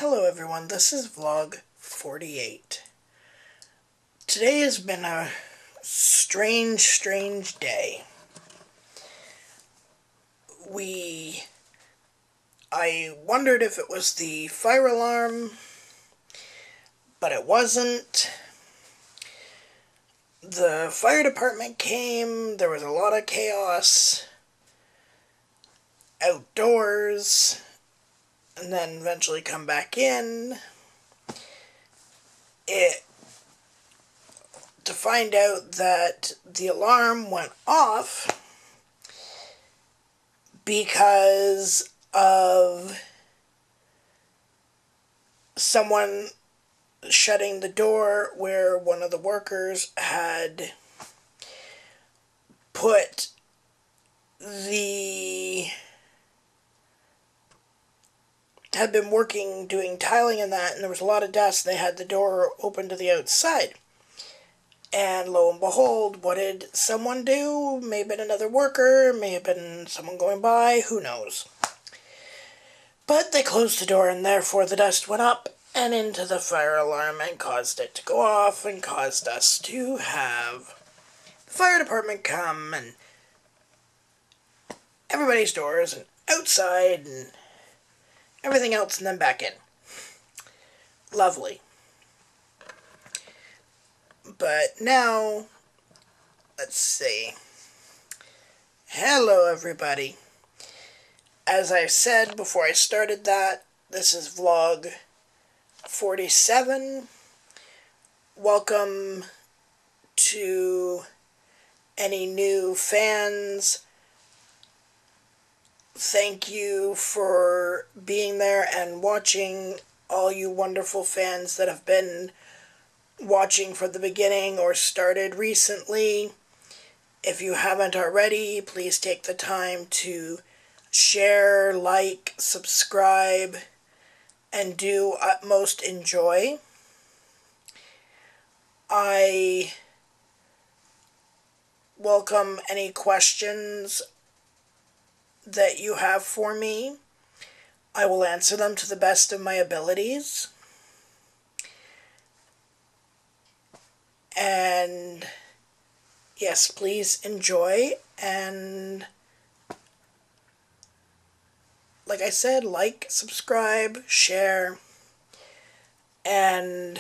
Hello everyone, this is vlog 48. Today has been a strange day. I wondered if it was the fire alarm, but it wasn't. The fire department came, there was a lot of chaos outdoors, and then eventually come back in. To find out that the alarm went off because of someone shutting the door where one of the workers had put had been working doing tiling and that, and there was a lot of dust, and they had the door open to the outside. And lo and behold, what did someone do? May have been another worker, may have been someone going by, who knows. But they closed the door, and therefore the dust went up and into the fire alarm and caused it to go off and caused us to have the fire department come and everybody's doors and outside and everything else, and then back in. Lovely. But now, let's see. Hello everybody. As I said before I started that, this is vlog 47. Welcome to any new fans. Thank you for being there and watching, all you wonderful fans that have been watching from the beginning or started recently. If you haven't already, please take the time to share, like, subscribe, and do utmost enjoy. I welcome any questions that you have for me. I will answer them to the best of my abilities. And yes, please enjoy, and like I said, like, subscribe, share, and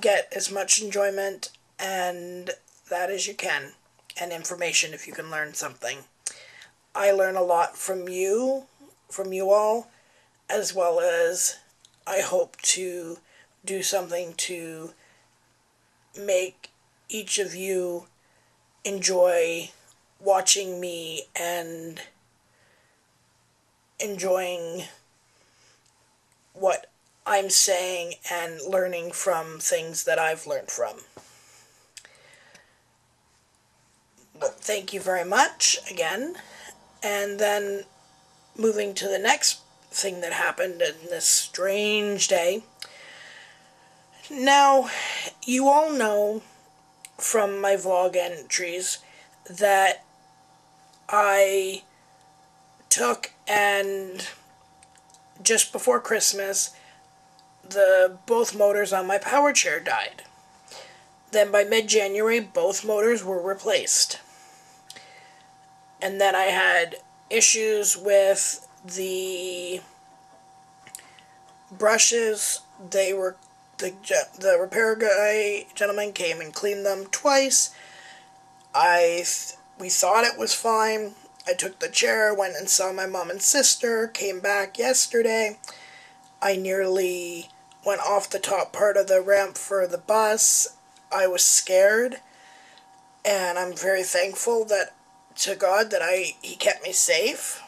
get as much enjoyment and that as you can, and information if you can learn something. I learn a lot from you all, as well as I hope to do something to make each of you enjoy watching me and enjoying what I'm saying and learning from things that I've learned from. Well, thank you very much again. And then moving to the next thing that happened in this strange day. Now, you all know from my vlog entries that I took and just before Christmas, both motors on my powerchair died. Then by mid-January, both motors were replaced. And then I had issues with the brushes. The repair gentleman came and cleaned them twice. We thought it was fine. I took the chair, went and saw my mom and sister, came back yesterday. I nearly went off the top part of the ramp for the bus. I was scared, and I'm very thankful to God that He kept me safe.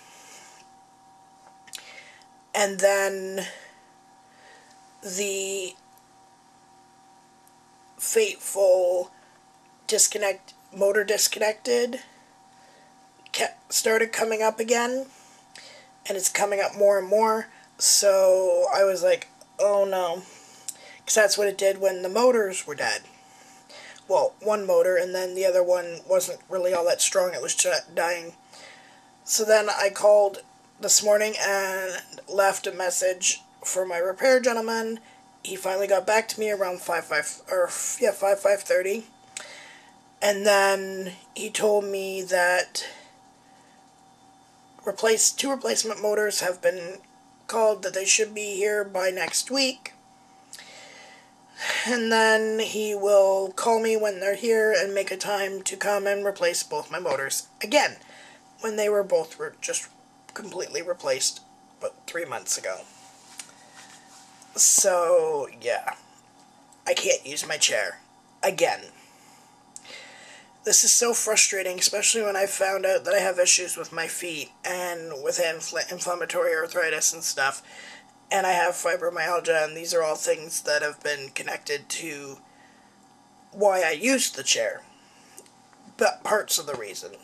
And then the fateful motor disconnected started coming up again, and it's coming up more and more. So I was like, oh no, because that's what it did when the motors were dead. Well, one motor, and then the other one wasn't really all that strong, it was dying. So then I called this morning and left a message for my repair gentleman. He finally got back to me around 5:30. And then he told me that two replacement motors have been called, that they should be here by next week. And then he will call me when they're here and make a time to come and replace both my motors again, when they were both just completely replaced about 3 months ago. So, yeah. I can't use my chair. Again. This is so frustrating, especially when I found out that I have issues with my feet and with inflammatory arthritis and stuff, and I have fibromyalgia, and these are all things that have been connected to why I used the chair, but parts of the reason.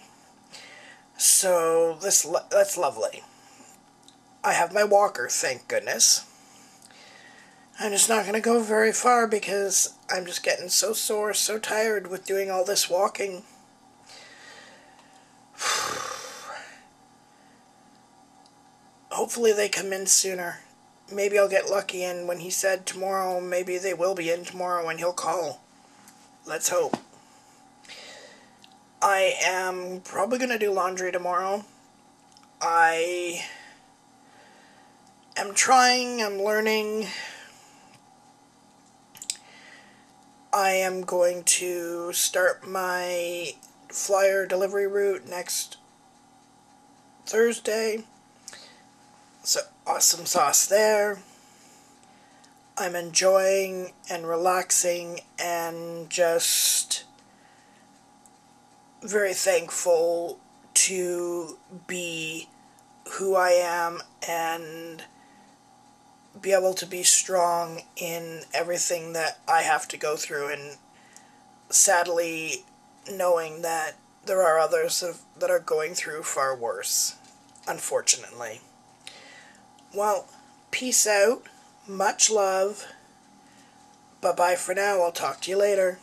So that's lovely. I have my walker, thank goodness. I'm just not going to go very far because I'm just getting so sore, so tired with doing all this walking. Hopefully they come in sooner. Maybe I'll get lucky, and when he said tomorrow, maybe they will be in tomorrow and he'll call. Let's hope. I am probably going to do laundry tomorrow. I am trying, I'm learning. I am going to start my flyer delivery route next Thursday. So, awesome sauce there. I'm enjoying and relaxing and just very thankful to be who I am and be able to be strong in everything that I have to go through, and sadly knowing that there are others that are going through far worse, unfortunately. Well, peace out, much love, bye-bye for now, I'll talk to you later.